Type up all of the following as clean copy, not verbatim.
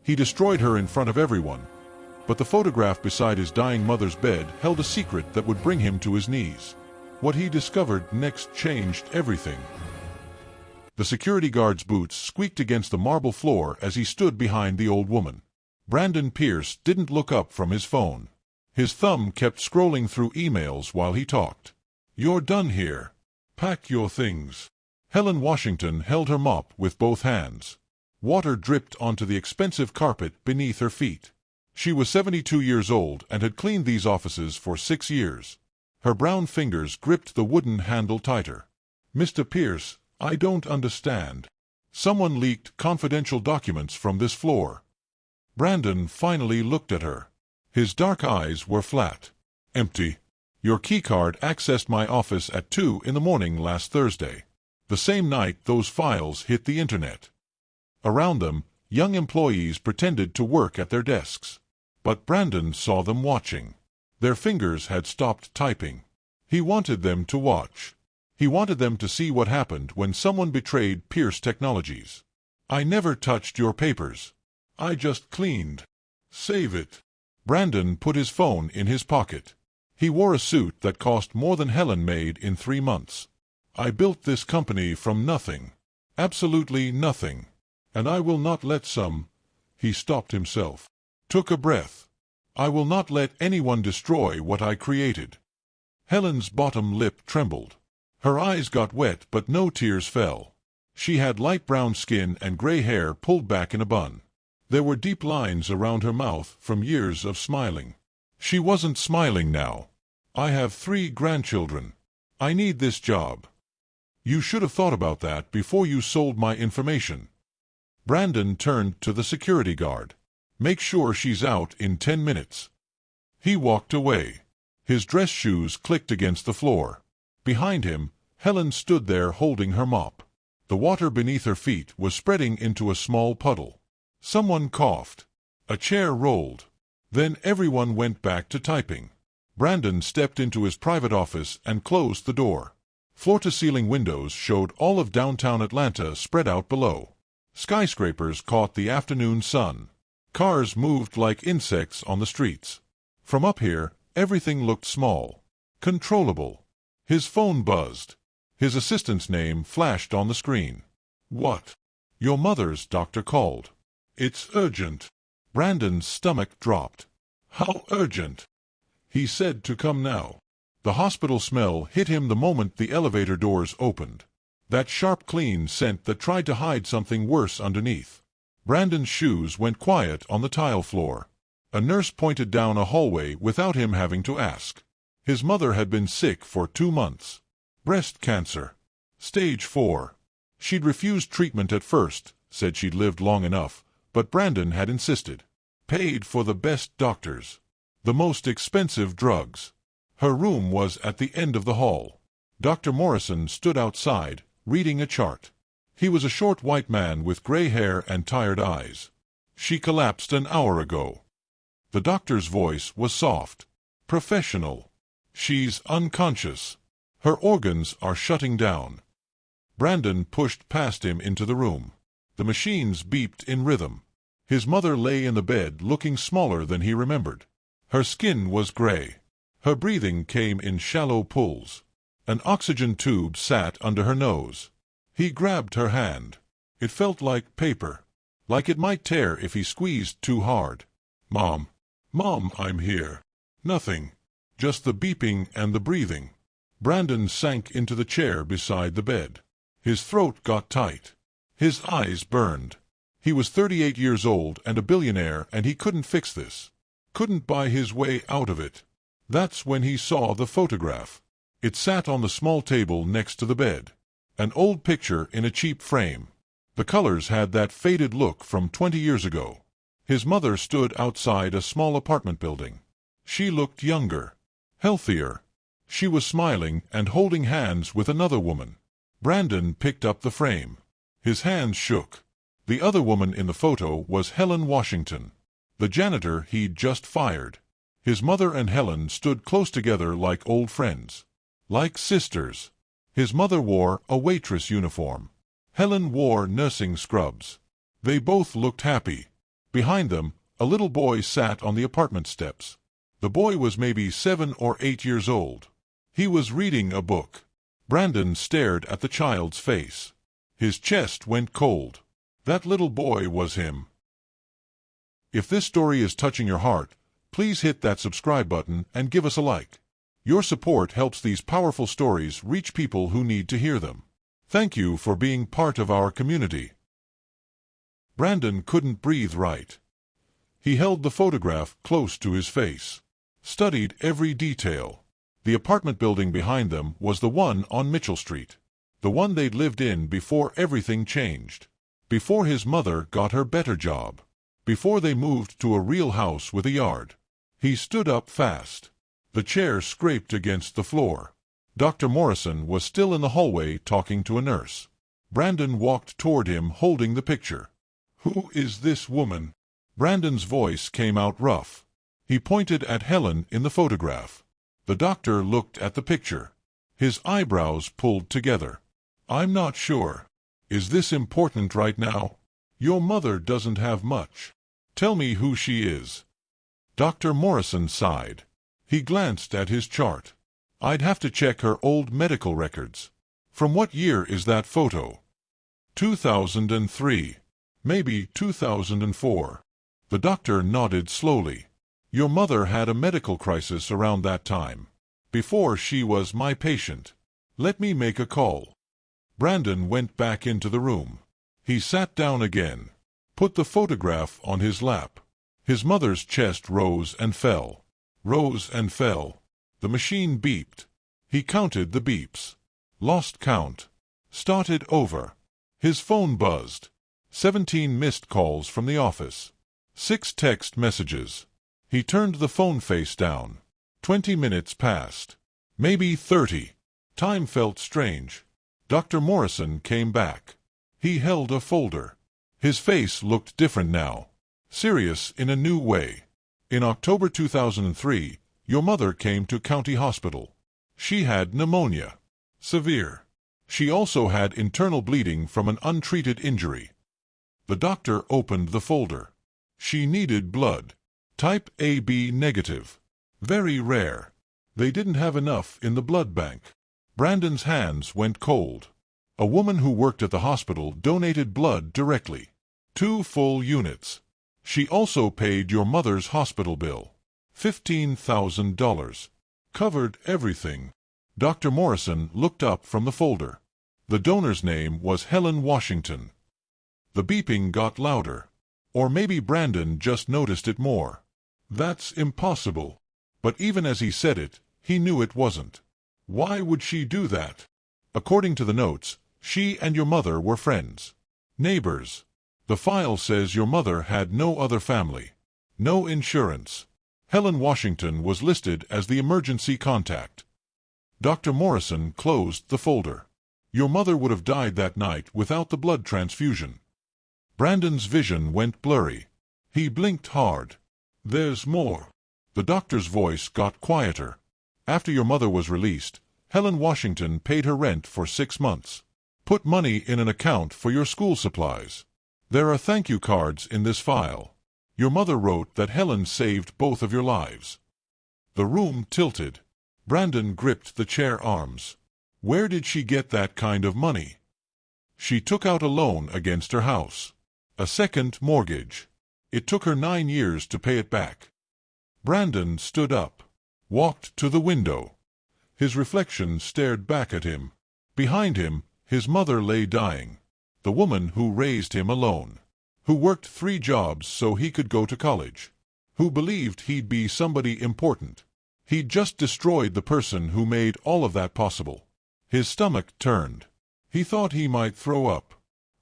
He destroyed her in front of everyone. But the photograph beside his dying mother's bed held a secret that would bring him to his knees. What he discovered next changed everything. The security guard's boots squeaked against the marble floor as he stood behind the old woman. Brandon Pierce didn't look up from his phone. His thumb kept scrolling through emails while he talked. "You're done here. Pack your things." Helen Washington held her mop with both hands. Water dripped onto the expensive carpet beneath her feet. She was 72 years old and had cleaned these offices for 6 years. Her brown fingers gripped the wooden handle tighter. "Mr. Pierce, I don't understand. Someone leaked confidential documents from this floor." Brandon finally looked at her. His dark eyes were flat. "Empty. Your keycard accessed my office at 2 in the morning last Thursday. The same night those files hit the internet." Around them, young employees pretended to work at their desks. But Brandon saw them watching. Their fingers had stopped typing. He wanted them to watch. He wanted them to see what happened when someone betrayed Pierce Technologies. "I never touched your papers. I just cleaned. Save it." Brandon put his phone in his pocket. He wore a suit that cost more than Helen made in 3 months. "I built this company from nothing. Absolutely nothing. And I will not let some—" He stopped himself. Took a breath. "I will not let anyone destroy what I created." Helen's bottom lip trembled. Her eyes got wet but no tears fell. She had light brown skin and gray hair pulled back in a bun. There were deep lines around her mouth from years of smiling. She wasn't smiling now. "I have 3 grandchildren. I need this job." "You should have thought about that before you sold my information." Brandon turned to the security guard. "Make sure she's out in 10 minutes." He walked away. His dress shoes clicked against the floor. Behind him, Helen stood there holding her mop. The water beneath her feet was spreading into a small puddle. Someone coughed. A chair rolled. Then everyone went back to typing. Brandon stepped into his private office and closed the door. Floor-to-ceiling windows showed all of downtown Atlanta spread out below. Skyscrapers caught the afternoon sun. Cars moved like insects on the streets. From up here, everything looked small, controllable. His phone buzzed. His assistant's name flashed on the screen. "What?" "Your mother's doctor called." "It's urgent." Brandon's stomach dropped. "How urgent?" "He said to come now." The hospital smell hit him the moment the elevator doors opened. That sharp, clean scent that tried to hide something worse underneath. Brandon's shoes went quiet on the tile floor. A nurse pointed down a hallway without him having to ask. His mother had been sick for 2 months. Breast cancer. Stage 4. She'd refused treatment at first, said she'd lived long enough, but Brandon had insisted. Paid for the best doctors. The most expensive drugs. Her room was at the end of the hall. Dr. Morrison stood outside, reading a chart. He was a short white man with gray hair and tired eyes. "She collapsed an hour ago." The doctor's voice was soft. Professional. "She's unconscious. Her organs are shutting down." Brandon pushed past him into the room. The machines beeped in rhythm. His mother lay in the bed looking smaller than he remembered. Her skin was gray. Her breathing came in shallow pulls. An oxygen tube sat under her nose. He grabbed her hand. It felt like paper. Like it might tear if he squeezed too hard. "Mom. Mom, I'm here." Nothing. Just the beeping and the breathing. Brandon sank into the chair beside the bed. His throat got tight. His eyes burned. He was 38 years old and a billionaire, and he couldn't fix this. Couldn't buy his way out of it. That's when he saw the photograph. It sat on the small table next to the bed. An old picture in a cheap frame. The colors had that faded look from 20 years ago. His mother stood outside a small apartment building. She looked younger. Healthier. She was smiling and holding hands with another woman. Brandon picked up the frame. His hands shook. The other woman in the photo was Helen Washington, the janitor he'd just fired. His mother and Helen stood close together like old friends. Like sisters. His mother wore a waitress uniform. Helen wore nursing scrubs. They both looked happy. Behind them, a little boy sat on the apartment steps. The boy was maybe 7 or 8 years old. He was reading a book. Brandon stared at the child's face. His chest went cold. That little boy was him. If this story is touching your heart, please hit that subscribe button and give us a like. Your support helps these powerful stories reach people who need to hear them. Thank you for being part of our community. Brandon couldn't breathe right. He held the photograph close to his face, studied every detail. The apartment building behind them was the one on Mitchell Street, the one they'd lived in before everything changed, before his mother got her better job, before they moved to a real house with a yard. He stood up fast. The chair scraped against the floor. Dr. Morrison was still in the hallway talking to a nurse. Brandon walked toward him holding the picture. "Who is this woman?" Brandon's voice came out rough. He pointed at Helen in the photograph. The doctor looked at the picture. His eyebrows pulled together. "I'm not sure. Is this important right now? Your mother doesn't have much. Tell me who she is." Dr. Morrison sighed. He glanced at his chart. "I'd have to check her old medical records. From what year is that photo?" 2003. Maybe 2004. The doctor nodded slowly. "Your mother had a medical crisis around that time. Before she was my patient. Let me make a call." Brandon went back into the room. He sat down again, put the photograph on his lap. His mother's chest rose and fell. Rose and fell. The machine beeped. He counted the beeps. Lost count. Started over. His phone buzzed. 17 missed calls from the office. 6 text messages. He turned the phone face down. 20 minutes passed. Maybe 30. Time felt strange. Dr. Morrison came back. He held a folder. His face looked different now. Serious in a new way. "In October 2003, your mother came to County Hospital. She had pneumonia. Severe. She also had internal bleeding from an untreated injury." The doctor opened the folder. "She needed blood. Type AB negative. Very rare. They didn't have enough in the blood bank." Brandon's hands went cold. A woman who worked at the hospital donated blood directly. 2 full units. She also paid your mother's hospital bill. $15,000. Covered everything. Dr. Morrison looked up from the folder. The donor's name was Helen Washington. The beeping got louder. Or maybe Brandon just noticed it more. "That's impossible." But even as he said it, he knew it wasn't. Why would she do that? According to the notes, she and your mother were friends. Neighbors. The file says your mother had no other family. No insurance. Helen Washington was listed as the emergency contact. Dr. Morrison closed the folder. Your mother would have died that night without the blood transfusion. Brandon's vision went blurry. He blinked hard. "There's more." The doctor's voice got quieter. "After your mother was released, Helen Washington paid her rent for 6 months. Put money in an account for your school supplies. There are thank you cards in this file. Your mother wrote that Helen saved both of your lives." The room tilted. Brandon gripped the chair arms. Where did she get that kind of money? She took out a loan against her house. A second mortgage. It took her 9 years to pay it back. Brandon stood up, walked to the window. His reflection stared back at him. Behind him, his mother lay dying. The woman who raised him alone. Who worked 3 jobs so he could go to college. Who believed he'd be somebody important. He'd just destroyed the person who made all of that possible. His stomach turned. He thought he might throw up.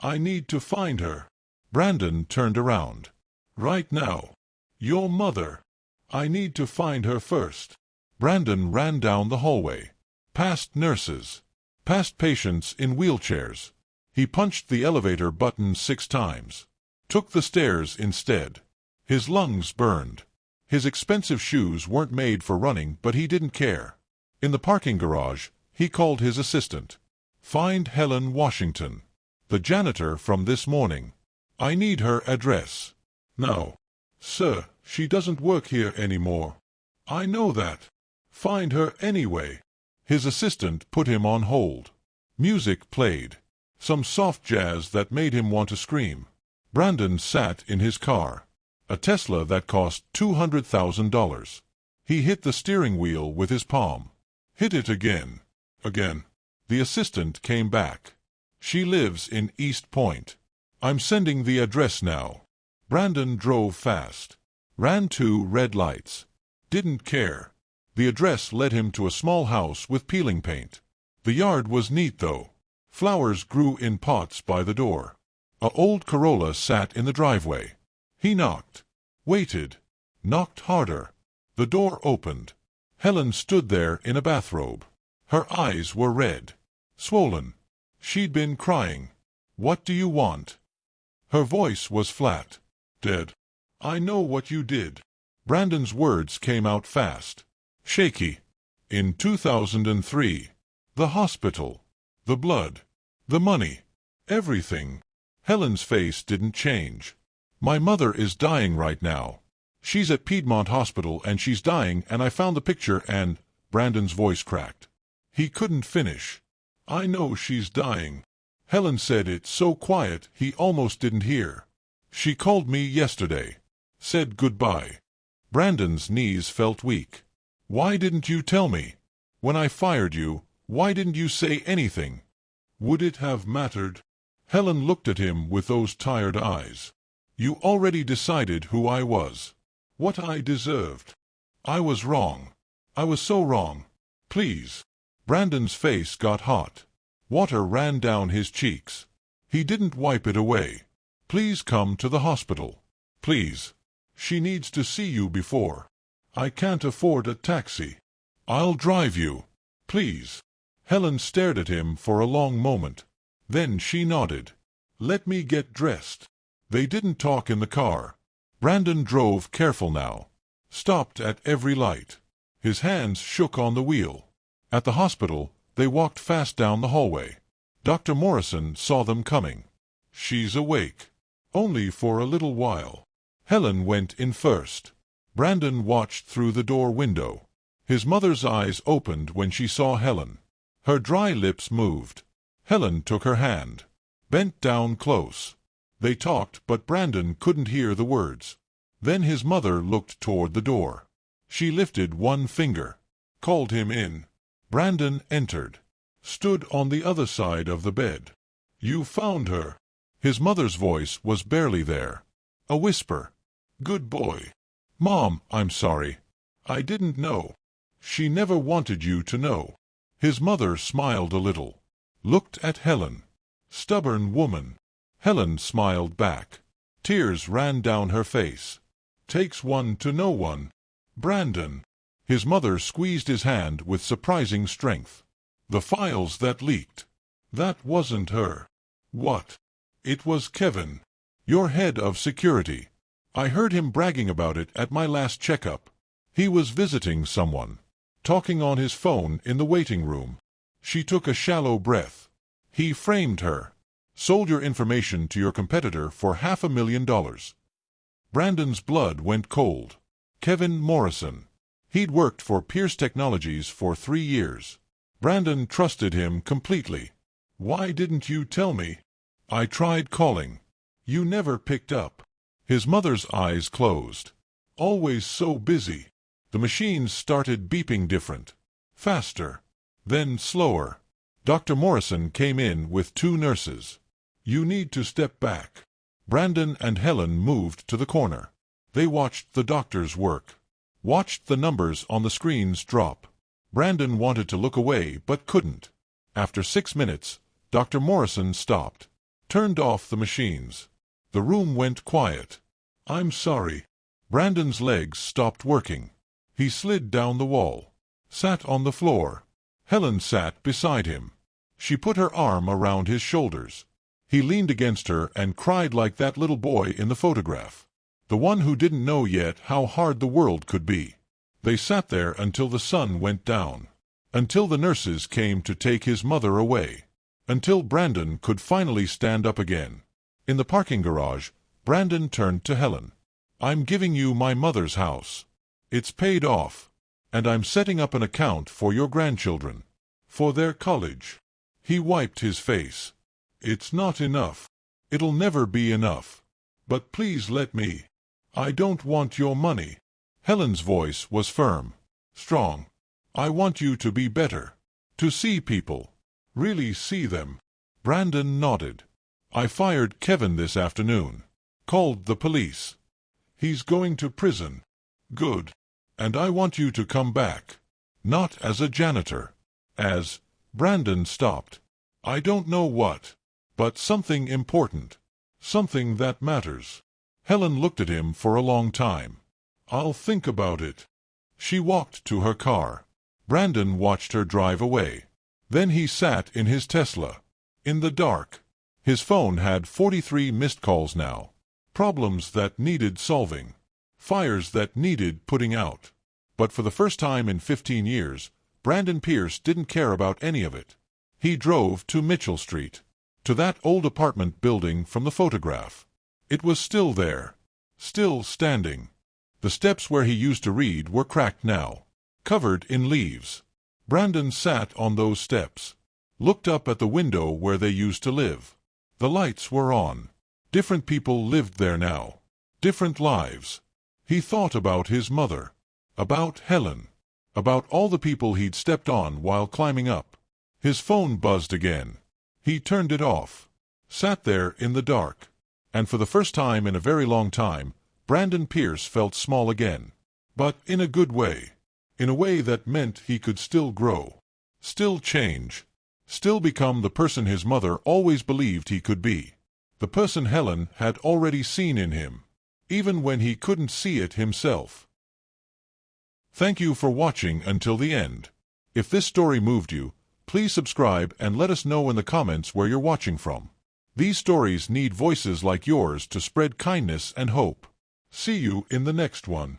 "I need to find her." Brandon turned around. "Right now. Your mother. I need to find her first." Brandon ran down the hallway. Past nurses. Past patients in wheelchairs. He punched the elevator button 6 times. Took the stairs instead. His lungs burned. His expensive shoes weren't made for running, but he didn't care. In the parking garage, he called his assistant. "Find Helen Washington. The janitor from this morning. I need her address." No. Sir, she doesn't work here anymore. I know that. Find her anyway. His assistant put him on hold. Music played. Some soft jazz that made him want to scream. Brandon sat in his car. A Tesla that cost $200,000. He hit the steering wheel with his palm. Hit it again. Again. The assistant came back. She lives in East Point. I'm sending the address now. Brandon drove fast. Ran 2 red lights. Didn't care. The address led him to a small house with peeling paint. The yard was neat, though. Flowers grew in pots by the door. An old Corolla sat in the driveway. He knocked. Waited. Knocked harder. The door opened. Helen stood there in a bathrobe. Her eyes were red. Swollen. She'd been crying. What do you want? Her voice was flat. Dead. I know what you did. Brandon's words came out fast. Shaky. In 2003. The hospital. The blood. The money. Everything. Helen's face didn't change. My mother is dying right now. She's at Piedmont Hospital and she's dying, and I found the picture and... Brandon's voice cracked. He couldn't finish. I know she's dying. Helen said it so quiet he almost didn't hear. She called me yesterday. Said goodbye. Brandon's knees felt weak. Why didn't you tell me? When I fired you, why didn't you say anything? Would it have mattered? Helen looked at him with those tired eyes. You already decided who I was. What I deserved. I was wrong. I was so wrong. Please. Brandon's face got hot. Water ran down his cheeks. He didn't wipe it away. Please come to the hospital. Please. She needs to see you before. I can't afford a taxi. I'll drive you. Please. Helen stared at him for a long moment. Then she nodded. Let me get dressed. They didn't talk in the car. Brandon drove careful now. Stopped at every light. His hands shook on the wheel. At the hospital, they walked fast down the hallway. Dr. Morrison saw them coming. She's awake. Only for a little while. Helen went in first. Brandon watched through the door window. His mother's eyes opened when she saw Helen. Her dry lips moved. Helen took her hand. Bent down close. They talked, but Brandon couldn't hear the words. Then his mother looked toward the door. She lifted one finger. Called him in. Brandon entered. Stood on the other side of the bed. You found her. His mother's voice was barely there. A whisper. Good boy. Mom, I'm sorry. I didn't know. She never wanted you to know. His mother smiled a little. Looked at Helen. Stubborn woman. Helen smiled back. Tears ran down her face. Takes one to know one. Brandon. His mother squeezed his hand with surprising strength. The files that leaked. That wasn't her. What? It was Kevin. Your head of security. I heard him bragging about it at my last checkup. He was visiting someone. Talking on his phone in the waiting room. She took a shallow breath. He framed her. Sold your information to your competitor for $500,000. Brandon's blood went cold. Kevin Morrison. He'd worked for Pierce Technologies for 3 years. Brandon trusted him completely. Why didn't you tell me? I tried calling. You never picked up. His mother's eyes closed. Always so busy. The machines started beeping different. Faster. Then slower. Dr. Morrison came in with 2 nurses. You need to step back. Brandon and Helen moved to the corner. They watched the doctors work. Watched the numbers on the screens drop. Brandon wanted to look away but couldn't. After 6 minutes, Dr. Morrison stopped. Turned off the machines. The room went quiet. I'm sorry. Brandon's legs stopped working. He slid down the wall. Sat on the floor. Helen sat beside him. She put her arm around his shoulders. He leaned against her and cried like that little boy in the photograph. The one who didn't know yet how hard the world could be. They sat there until the sun went down. Until the nurses came to take his mother away. Until Brandon could finally stand up again. In the parking garage, Brandon turned to Helen. I'm giving you my mother's house. It's paid off. And I'm setting up an account for your grandchildren. For their college. He wiped his face. It's not enough. It'll never be enough. But please let me. I don't want your money. Helen's voice was firm. Strong. I want you to be better. To see people. Really see them. Brandon nodded. I fired Kevin this afternoon. Called the police. He's going to prison. Good. And I want you to come back. Not as a janitor. As... Brandon stopped. I don't know what. But something important. Something that matters. Helen looked at him for a long time. I'll think about it. She walked to her car. Brandon watched her drive away. Then he sat in his Tesla. In the dark. His phone had 43 missed calls now. Problems that needed solving. Fires that needed putting out. But for the first time in 15 years, Brandon Pierce didn't care about any of it. He drove to Mitchell Street. To that old apartment building from the photograph. It was still there. Still standing. The steps where he used to read were cracked now. Covered in leaves. Brandon sat on those steps. Looked up at the window where they used to live. The lights were on. Different people lived there now. Different lives. He thought about his mother. About Helen. About all the people he'd stepped on while climbing up. His phone buzzed again. He turned it off. Sat there in the dark. And for the first time in a very long time, Brandon Pierce felt small again. But in a good way. In a way that meant he could still grow. Still change. Still become the person his mother always believed he could be. The person Helen had already seen in him. Even when he couldn't see it himself. Thank you for watching until the end. If this story moved you, please subscribe and let us know in the comments where you're watching from. These stories need voices like yours to spread kindness and hope. See you in the next one.